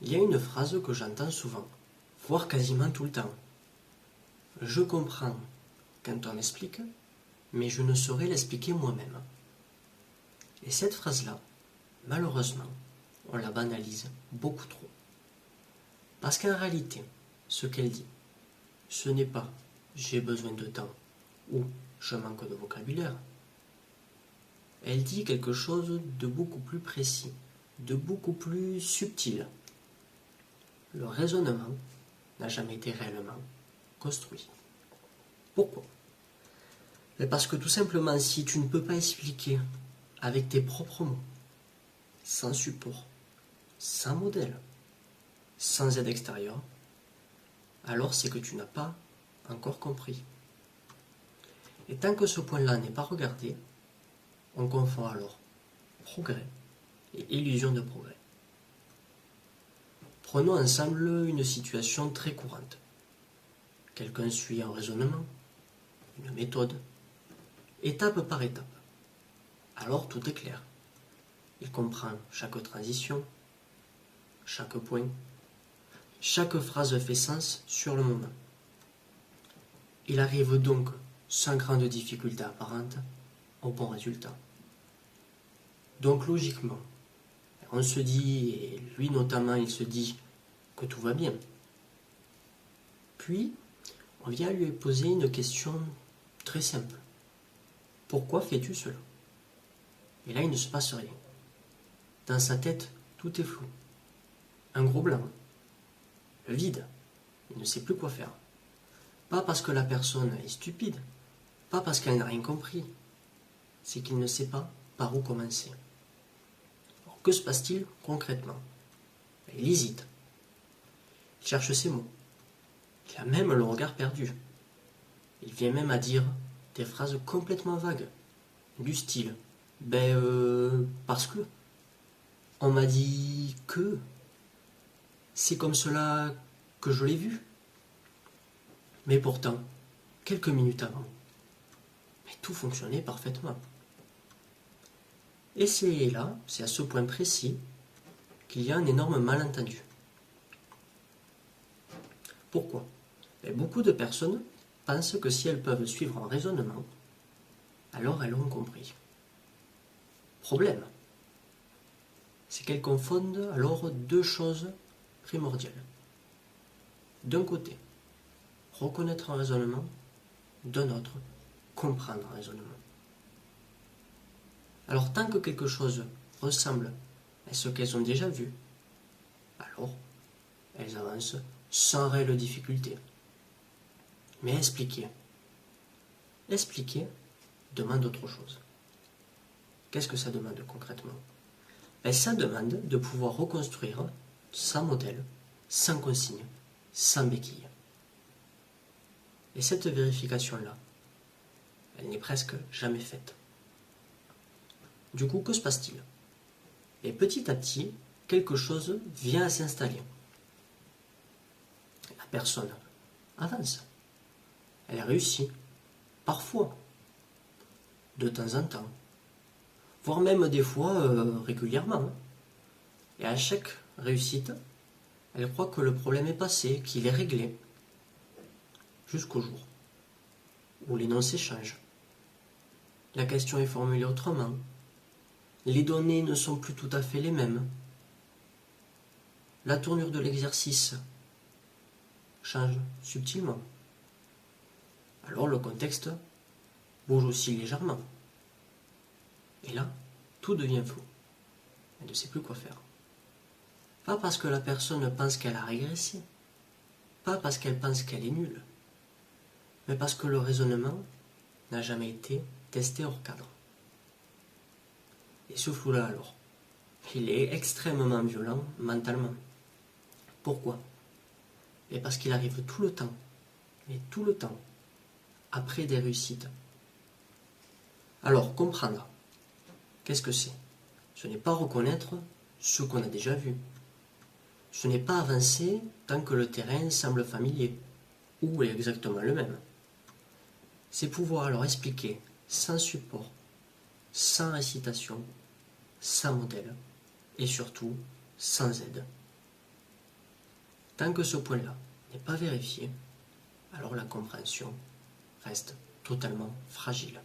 Il y a une phrase que j'entends souvent, voire quasiment tout le temps. Je comprends quand on m'explique, mais je ne saurais l'expliquer moi-même. Et cette phrase-là, malheureusement, on la banalise beaucoup trop. Parce qu'en réalité, ce qu'elle dit, ce n'est pas j'ai besoin de temps ou je manque de vocabulaire. Elle dit quelque chose de beaucoup plus précis, de beaucoup plus subtil. Le raisonnement n'a jamais été réellement construit. Pourquoi? Parce que tout simplement, si tu ne peux pas expliquer avec tes propres mots, sans support, sans modèle, sans aide extérieure, alors c'est que tu n'as pas encore compris. Et tant que ce point-là n'est pas regardé, on confond alors progrès et illusion de progrès. Prenons ensemble une situation très courante. Quelqu'un suit un raisonnement, une méthode, étape par étape. Alors tout est clair. Il comprend chaque transition, chaque point, chaque phrase fait sens sur le moment. Il arrive donc, sans grande difficulté apparente, au bon résultat. Donc logiquement, on se dit, et lui notamment, il se dit que tout va bien. Puis, on vient lui poser une question très simple. Pourquoi fais-tu cela? Et là, il ne se passe rien. Dans sa tête, tout est flou. Un gros blanc. Le vide. Il ne sait plus quoi faire. Pas parce que la personne est stupide, pas parce qu'elle n'a rien compris. C'est qu'il ne sait pas par où commencer. Alors, que se passe-t-il concrètement? Il hésite. Il cherche ses mots. Il a même le regard perdu. Il vient même à dire des phrases complètement vagues, du style parce que on m'a dit que c'est comme cela que je l'ai vu. Mais pourtant, quelques minutes avant, tout fonctionnait parfaitement. Et c'est là, c'est à ce point précis, qu'il y a un énorme malentendu. Pourquoi? Beaucoup de personnes pensent que si elles peuvent suivre un raisonnement, alors elles ont compris. Problème, c'est qu'elles confondent alors deux choses primordiales. D'un côté, reconnaître un raisonnement, d'un autre, comprendre un raisonnement. Alors tant que quelque chose ressemble à ce qu'elles ont déjà vu, alors elles avancent sans réelle difficulté. Mais expliquer demande autre chose. Qu'est-ce que ça demande concrètement? Ça demande de pouvoir reconstruire sans modèle, sans consigne, sans béquille. Et cette vérification-là, elle n'est presque jamais faite. Du coup, que se passe-t-il? Et petit à petit, quelque chose vient à s'installer. La personne avance. Elle réussit, parfois, de temps en temps, voire même des fois régulièrement. Et à chaque réussite, elle croit que le problème est passé, qu'il est réglé, jusqu'au jour où l'énoncé change. La question est formulée autrement. Les données ne sont plus tout à fait les mêmes. La tournure de l'exercice change subtilement. Alors le contexte bouge aussi légèrement. Et là, tout devient flou. Elle ne sait plus quoi faire. Pas parce que la personne pense qu'elle a régressé, pas parce qu'elle pense qu'elle est nulle, mais parce que le raisonnement n'a jamais été testé hors cadre. Et ce flou-là alors, il est extrêmement violent mentalement. Pourquoi? Et parce qu'il arrive tout le temps, mais tout le temps, après des réussites. Alors, comprendre, qu'est-ce que c'est? Ce n'est pas reconnaître ce qu'on a déjà vu. Ce n'est pas avancer tant que le terrain semble familier, ou est exactement le même. C'est pouvoir alors expliquer sans support, sans récitation, sans modèle, et surtout sans aide. Tant que ce point-là n'est pas vérifié, alors la compréhension reste totalement fragile.